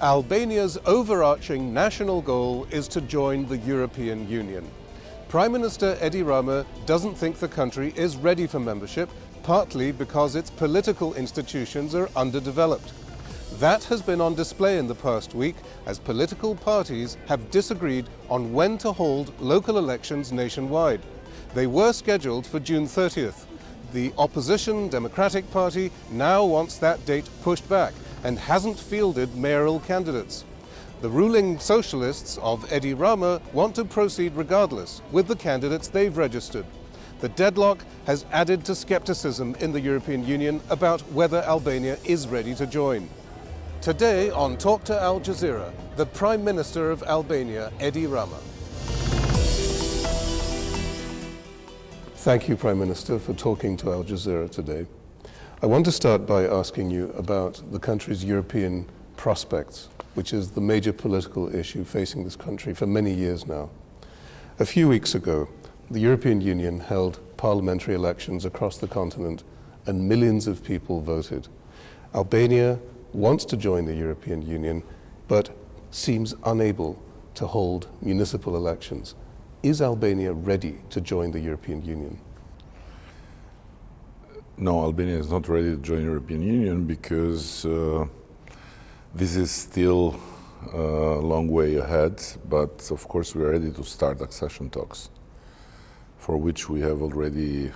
Albania's overarching national goal is to join the European Union. Prime Minister Edi Rama doesn't think the country is ready for membership, partly because its political institutions are underdeveloped. That has been on display in the past week as political parties have disagreed on when to hold local elections nationwide. They were scheduled for June 30th. The opposition Democratic Party now wants that date pushed back and hasn't fielded mayoral candidates. The ruling Socialists of Edi Rama want to proceed regardless with the candidates they've registered. The deadlock has added to skepticism in the European Union about whether Albania is ready to join. Today on Talk to Al Jazeera, the Prime Minister of Albania, Edi Rama. Thank you, Prime Minister, for talking to Al Jazeera today. I want to start by asking you about the country's European prospects, which is the major political issue facing this country for many years now. A few weeks ago, the European Union held parliamentary elections across the continent and millions of people voted. Albania wants to join the European Union, but seems unable to hold municipal elections. Is Albania ready to join the European Union? No, Albania is not ready to join the European Union because this is still a long way ahead, but of course we are ready to start accession talks, for which we have already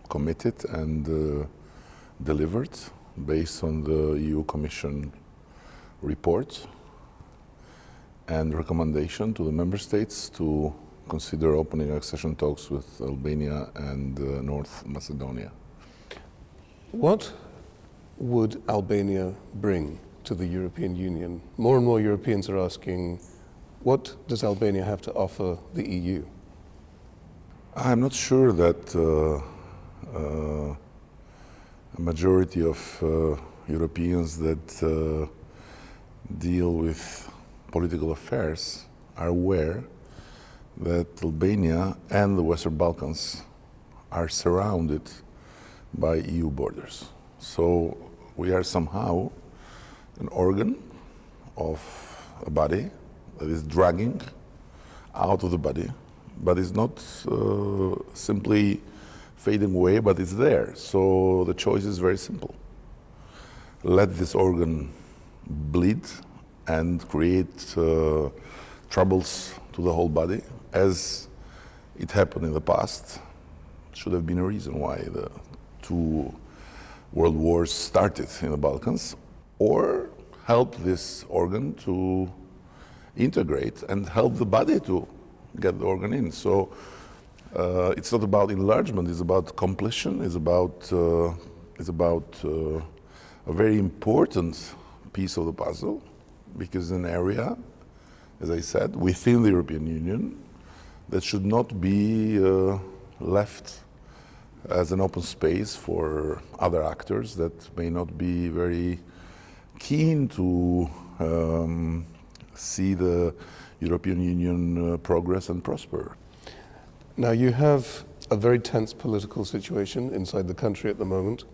committed and delivered based on the EU Commission report and recommendation to the member states to consider opening accession talks with Albania and North Macedonia. What would Albania bring to the European Union? More and more Europeans are asking, what does Albania have to offer the EU? I'm not sure that a majority of Europeans that deal with political affairs are aware that Albania and the Western Balkans are surrounded by EU borders. So we are somehow an organ of a body that is dragging out of the body, but is not simply fading away, but it's there. So the choice is very simple. Let this organ bleed and create troubles to the whole body, as it happened in the past. Should have been a reason why the two world wars started in the Balkans, or help this organ to integrate and help the body to get the organ in. So it's not about enlargement, it's about completion, it's about a very important piece of the puzzle, because an area, as I said, within the European Union that should not be left as an open space for other actors that may not be very keen to see the European Union progress and prosper. Now, you have a very tense political situation inside the country at the moment.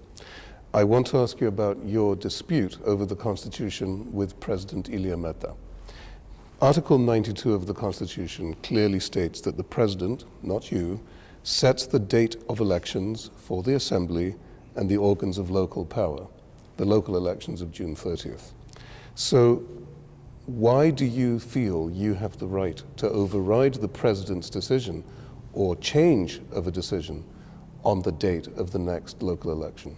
I want to ask you about your dispute over the Constitution with President Ilir Meta. Article 92 of the Constitution clearly states that the President, not you, sets the date of elections for the Assembly and the organs of local power, the local elections of June 30th. So why do you feel you have the right to override the President's decision or change of a decision on the date of the next local election?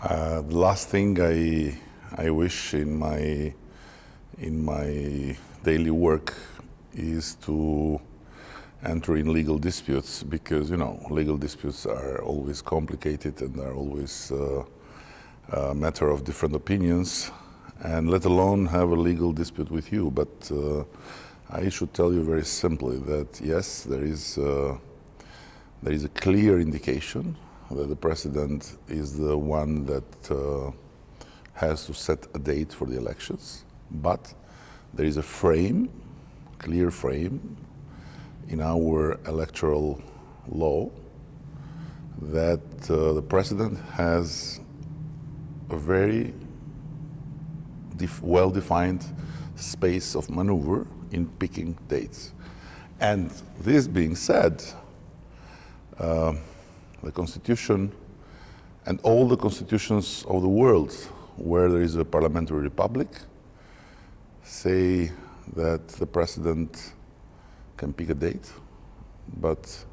The last thing I wish in my daily work is to enter in legal disputes, because legal disputes are always complicated and are always a matter of different opinions, and let alone have a legal dispute with you. But I should tell you very simply that yes, there is a clear indication that the President is the one that has to set a date for the elections, but there is a frame, clear frame, in our electoral law that the President has a very well-defined space of maneuver in picking dates. And this being said, the Constitution and all the constitutions of the world where there is a parliamentary republic say that the president can pick a date, but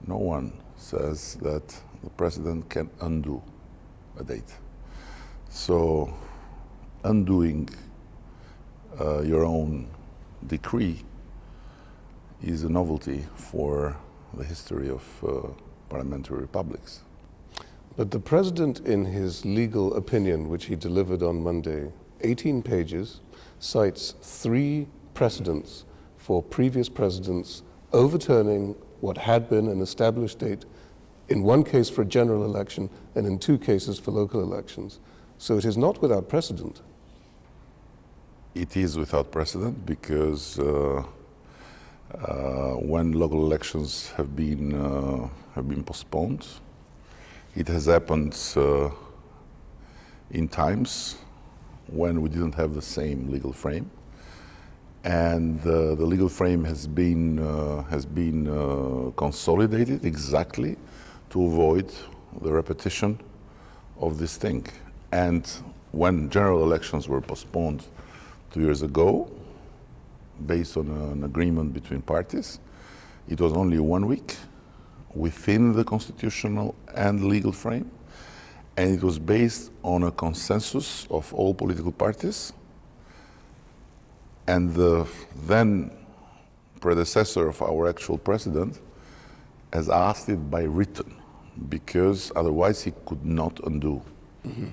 no one says that the president can undo a date. So undoing your own decree is a novelty for the history of parliamentary republics. But the president, in his legal opinion, which he delivered on Monday, 18 pages, cites 3 precedents for previous presidents overturning what had been an established date, in one case for a general election and in 2 cases for local elections. So it is not without precedent. It is without precedent because when local elections have been postponed, it has happened in times when we didn't have the same legal frame, and the legal frame has been consolidated exactly to avoid the repetition of this thing. And when general elections were postponed 2 years ago, based on an agreement between parties, it was only 1 week within the constitutional and legal frame, and it was based on a consensus of all political parties. And the then predecessor of our actual president has asked it by written, because otherwise he could not undo. Mm-hmm.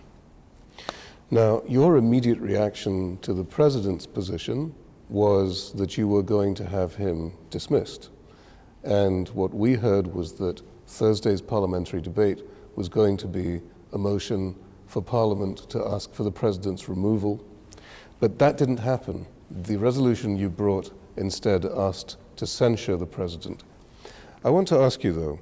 Now, your immediate reaction to the president's position was that you were going to have him dismissed. And what we heard was that Thursday's parliamentary debate was going to be a motion for Parliament to ask for the president's removal. But that didn't happen. The resolution you brought instead asked to censure the president. I want to ask you, though,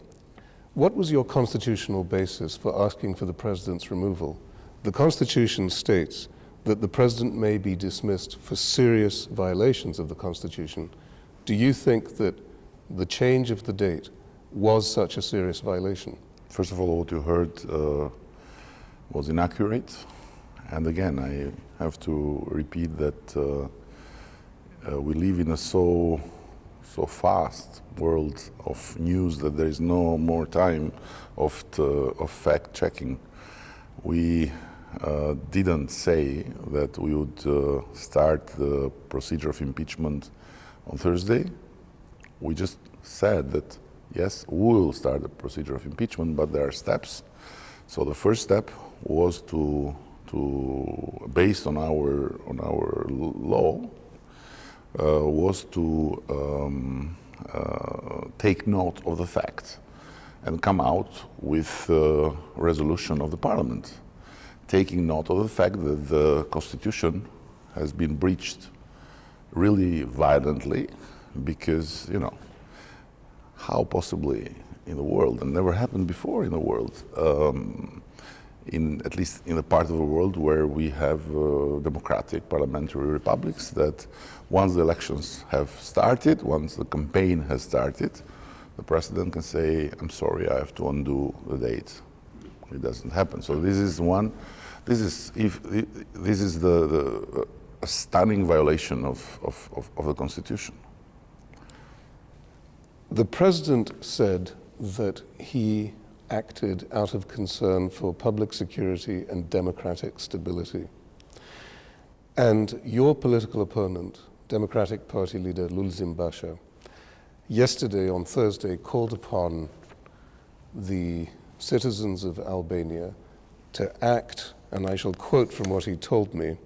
what was your constitutional basis for asking for the president's removal? The Constitution states that the president may be dismissed for serious violations of the Constitution. Do you think that the change of the date was such a serious violation? First of all, what you heard was inaccurate. And again, I have to repeat that we live in a so fast world of news that there is no more time of fact-checking. We didn't say that we would start the procedure of impeachment on Thursday. We just said that, yes, we will start the procedure of impeachment, but there are steps. So the first step was to based on our law, was to take note of the fact and come out with a resolution of the Parliament, taking note of the fact that the Constitution has been breached really violently, because, you know, how possibly in the world, and never happened before in the world, at least in the part of the world where we have democratic parliamentary republics, that once the elections have started, once the campaign has started, the president can say, I'm sorry, I have to undo the date. It doesn't happen. So this is a stunning violation of the Constitution. The president said that he acted out of concern for public security and democratic stability. And your political opponent, Democratic Party leader Lulzim Basha, yesterday on Thursday called upon the citizens of Albania to act, and I shall quote from what he told me,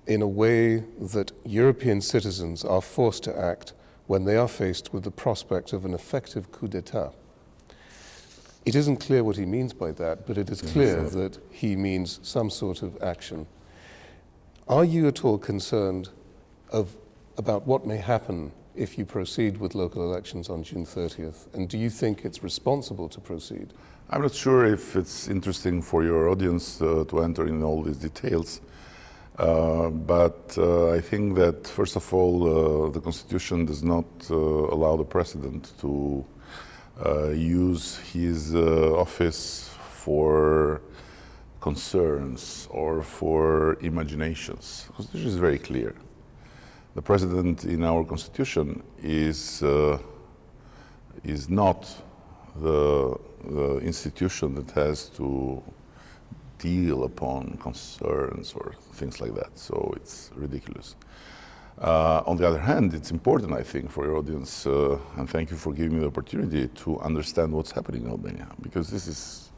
in a way that European citizens are forced to act when they are faced with the prospect of an effective coup d'etat. It isn't clear what he means by that, but it is clear that he means some sort of action. Are you at all concerned about what may happen if you proceed with local elections on June 30th? And do you think it's responsible to proceed? I'm not sure if it's interesting for your audience to enter in all these details, but I think that, first of all, the Constitution does not allow the President to use his office for concerns or for imaginations. The Constitution is very clear. The President in our Constitution is not the institution that has to deal upon concerns or things like that. So it's ridiculous. On the other hand, it's important, I think, for your audience, and thank you for giving me the opportunity to understand what's happening in Albania, because this is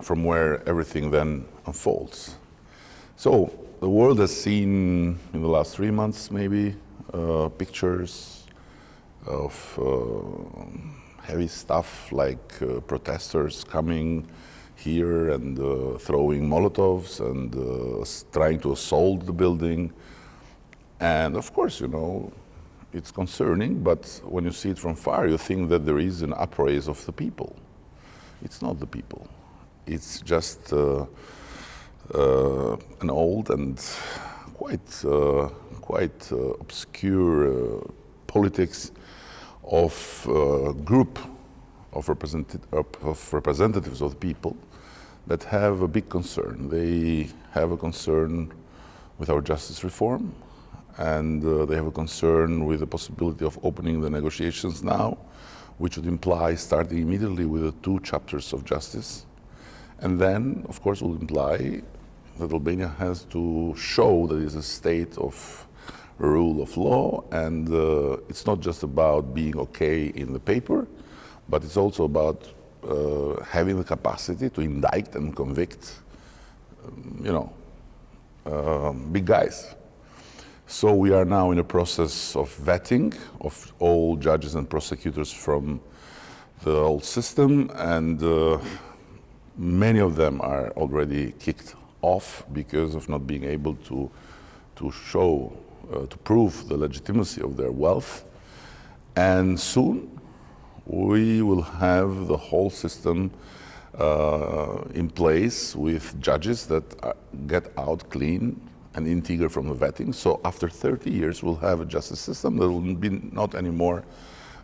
from where everything then unfolds. So the world has seen in the last 3 months, maybe, pictures of heavy stuff like protesters coming here and throwing Molotovs and trying to assault the building. And of course, it's concerning, but when you see it from far, you think that there is an upraise of the people. It's not the people. It's just an old and quite obscure politics of a group of representatives of the people that have a big concern. They have a concern with our justice reform, and they have a concern with the possibility of opening the negotiations now, which would imply starting immediately with the 2 chapters of justice. And then, of course, will imply that Albania has to show that it is a state of rule of law, and it's not just about being okay in the paper, but it's also about having the capacity to indict and convict, big guys. So we are now in a process of vetting of all judges and prosecutors from the old system, and many of them are already kicked off because of not being able to show, to prove the legitimacy of their wealth. And soon we will have the whole system in place with judges that get out clean and integer from the vetting. So after 30 years, we'll have a justice system that will be not anymore,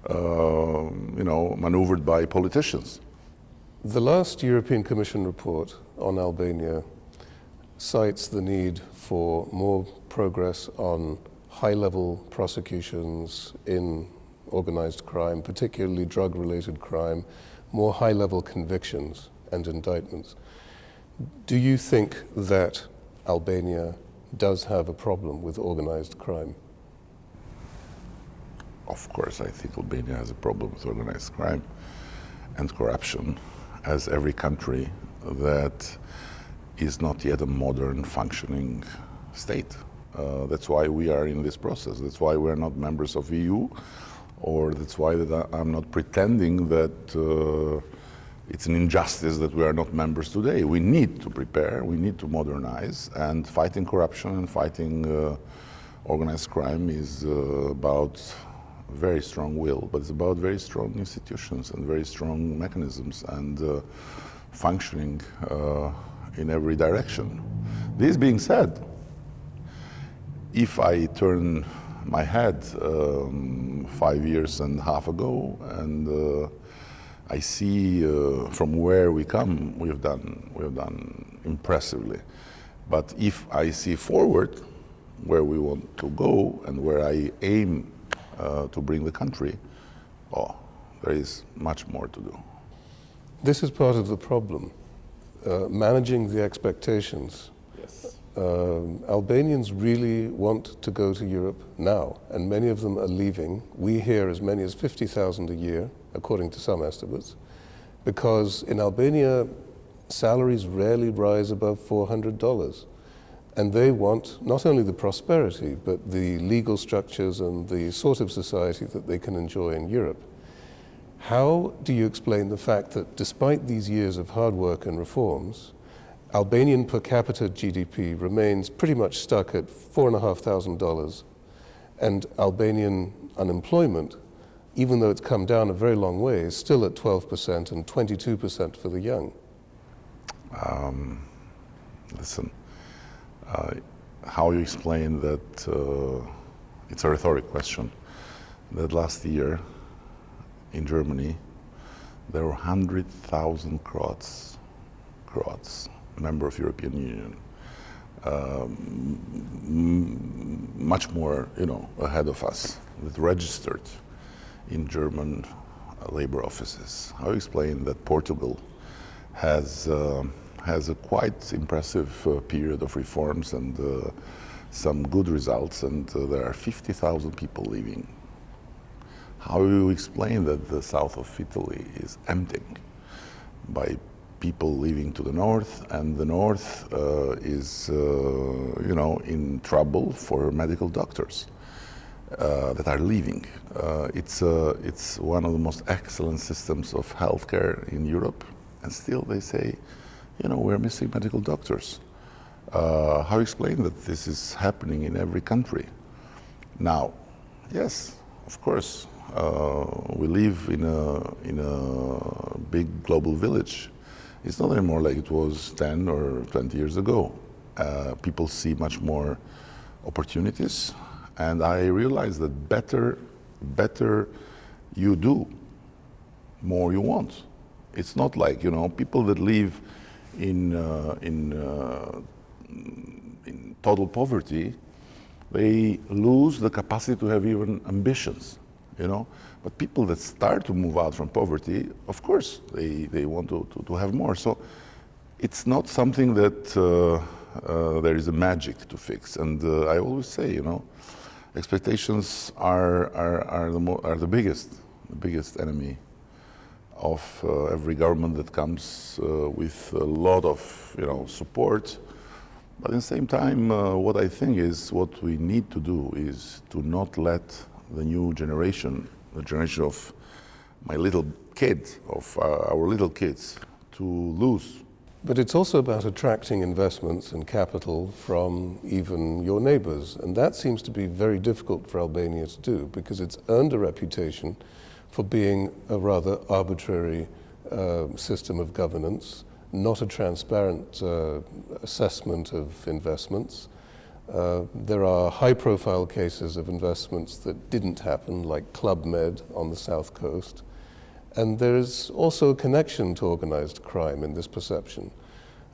maneuvered by politicians. The last European Commission report on Albania cites the need for more progress on high-level prosecutions in organized crime, particularly drug-related crime, more high-level convictions and indictments. Do you think that Albania does have a problem with organized crime? Of course, I think Albania has a problem with organized crime and corruption, as every country that is not yet a modern, functioning state. That's why we are in this process. That's why we're not members of EU, or that's why that I'm not pretending that it's an injustice that we are not members today. We need to prepare, we need to modernize, and fighting corruption and fighting organized crime is about very strong will, but it's about very strong institutions and very strong mechanisms and functioning in every direction. This being said, if I turn my head 5.5 years ago and I see from where we come, we have done impressively. But if I see forward where we want to go and where I aim to bring the country, there is much more to do. This is part of the problem, managing the expectations. Yes. Albanians really want to go to Europe now, and many of them are leaving. We hear as many as 50,000 a year, according to some estimates, because in Albania, salaries rarely rise above $400. And they want not only the prosperity, but the legal structures and the sort of society that they can enjoy in Europe. How do you explain the fact that despite these years of hard work and reforms, Albanian per capita GDP remains pretty much stuck at $4,500, and Albanian unemployment, even though it's come down a very long way, is still at 12% and 22% for the young. Listen, how you explain that, it's a rhetoric question, that last year in Germany there were 100,000 Croats, member of European Union, much more, ahead of us, that registered in German labor offices. How you explain that Portugal has a quite impressive period of reforms and some good results, and there are 50,000 people leaving? How you explain that the south of Italy is emptying by people leaving to the north, and the north is, in trouble for medical doctors that are leaving? It's one of the most excellent systems of healthcare in Europe, and still they say, we're missing medical doctors. How you explain that this is happening in every country? Now, yes, of course, we live in a big global village. It's not anymore like it was 10 or 20 years ago. People see much more opportunities, and I realize that better you do, more you want. It's not like, people that live in total poverty, they lose the capacity to have even ambitions, But people that start to move out from poverty, of course, they want to have more. So it's not something that there is a magic to fix. And I always say, expectations are the biggest enemy of every government that comes with a lot of support. But at the same time, what I think is what we need to do is to not let the new generation, the generation of my little kid, of our little kids, to lose. But it's also about attracting investments and capital from even your neighbors. And that seems to be very difficult for Albania to do, because it's earned a reputation for being a rather arbitrary system of governance, not a transparent assessment of investments. There are high-profile cases of investments that didn't happen, like Club Med on the south coast. And there is also a connection to organized crime in this perception.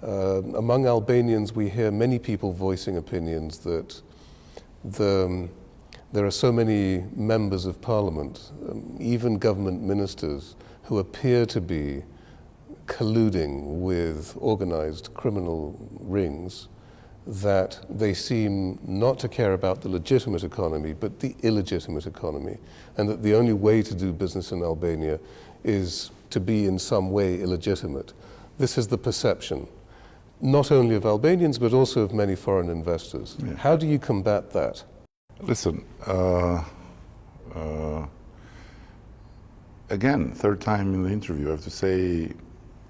Among Albanians, we hear many people voicing opinions that there are so many members of parliament, even government ministers, who appear to be colluding with organized criminal rings, that they seem not to care about the legitimate economy, but the illegitimate economy, and that the only way to do business in Albania is to be in some way illegitimate. This is the perception, not only of Albanians, but also of many foreign investors. Yeah. How do you combat that? Listen, again, third time in the interview, I have to say,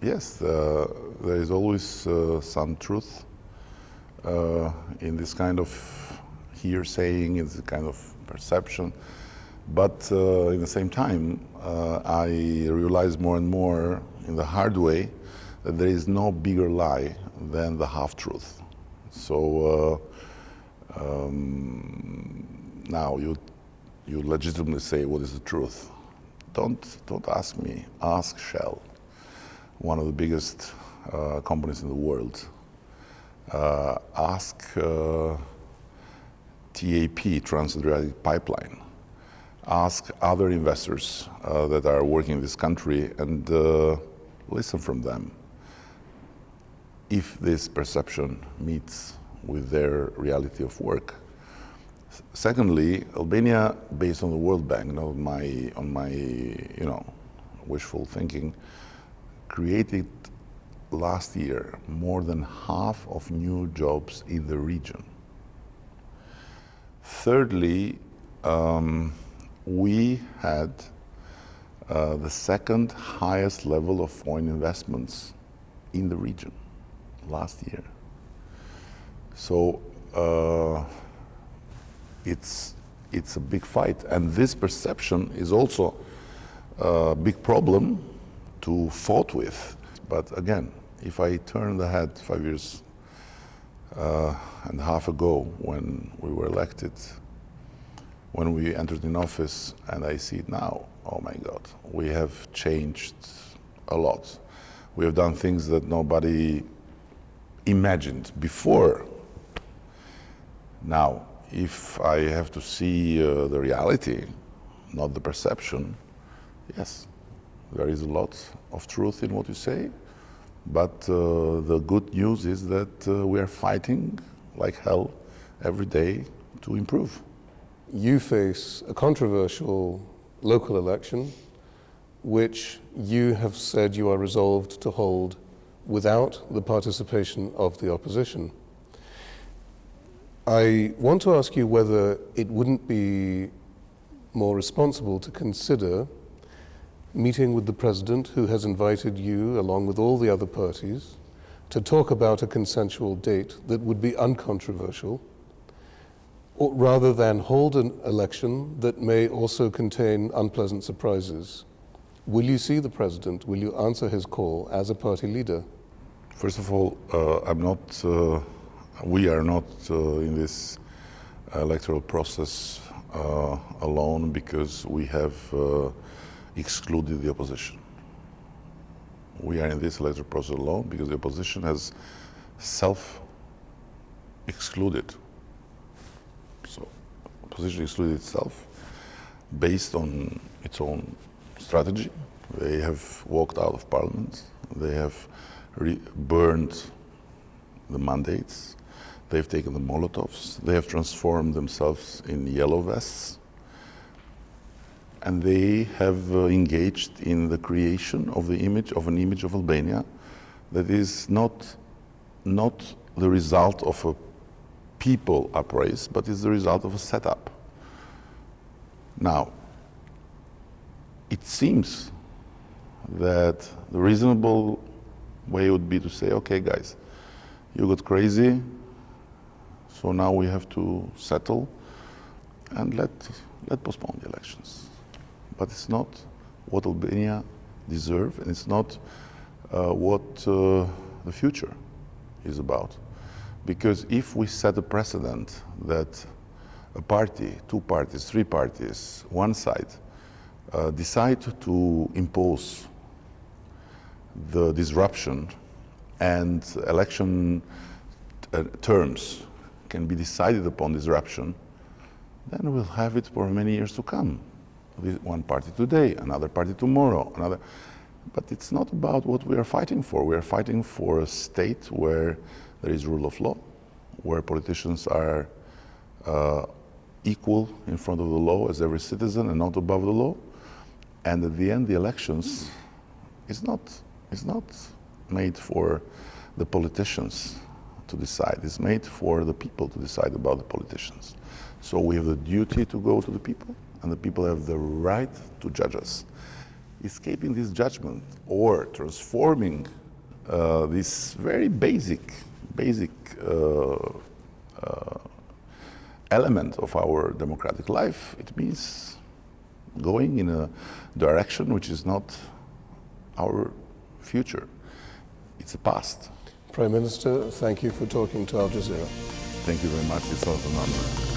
yes, there is always some truth in this kind of hearsaying, in this kind of perception. But in the same time, I realize more and more in the hard way that there is no bigger lie than the half-truth. So now you legitimately say, what is the truth? Don't ask me, ask Shell, one of the biggest companies in the world. Ask TAP, Trans-Adriatic Pipeline. Ask other investors that are working in this country, and listen from them if this perception meets with their reality of work. Secondly, Albania, based on the World Bank, not on my wishful thinking, created last year more than half of new jobs in the region. Thirdly, we had the second highest level of foreign investments in the region. last year. So it's a big fight, and this perception is also a big problem to fight with. But again, if I turn the head 5 years and a half ago when we were elected, when we entered in office, and I see it now, oh my God, we have changed a lot. We have done things that nobody imagined before. Now, if I have to see the reality, not the perception, yes, there is a lot of truth in what you say, but the good news is that we are fighting like hell every day to improve. You face a controversial local election, which you have said you are resolved to hold without the participation of the opposition. I want to ask you whether it wouldn't be more responsible to consider meeting with the president, who has invited you, along with all the other parties, to talk about a consensual date that would be uncontroversial, or rather than hold an election that may also contain unpleasant surprises. Will you see the president? Will you answer his call as a party leader? First of all, we are not in this electoral process alone because we have excluded the opposition. We are in this electoral process alone because the opposition has self-excluded. So, opposition excluded itself based on its own strategy. They have walked out of parliament. They have burned the mandates. They've taken the Molotovs. They have transformed themselves in yellow vests. And they have engaged in the creation of an image of Albania that is not the result of a people upraise, but is the result of a setup. Now, it seems that the reasonable way would be to say, okay, guys, you got crazy, so now we have to settle and let postpone the elections. But it's not what Albania deserves, and it's not what the future is about. Because if we set a precedent that a party, two parties, three parties, one side, decide to impose the disruption and election terms can be decided upon disruption, then we'll have it for many years to come. One party today, another party tomorrow, another. But it's not about what we are fighting for. We are fighting for a state where there is rule of law, where politicians are equal in front of the law as every citizen and not above the law. And at the end, the elections is not made for the politicians to decide. It's made for the people to decide about the politicians. So we have the duty to go to the people, and the people have the right to judge us. Escaping this judgment or transforming this very basic element of our democratic life, it means going in a direction which is not our future. It's a past. Prime Minister, thank you for talking to Al Jazeera. Thank you very much. It's also an honor.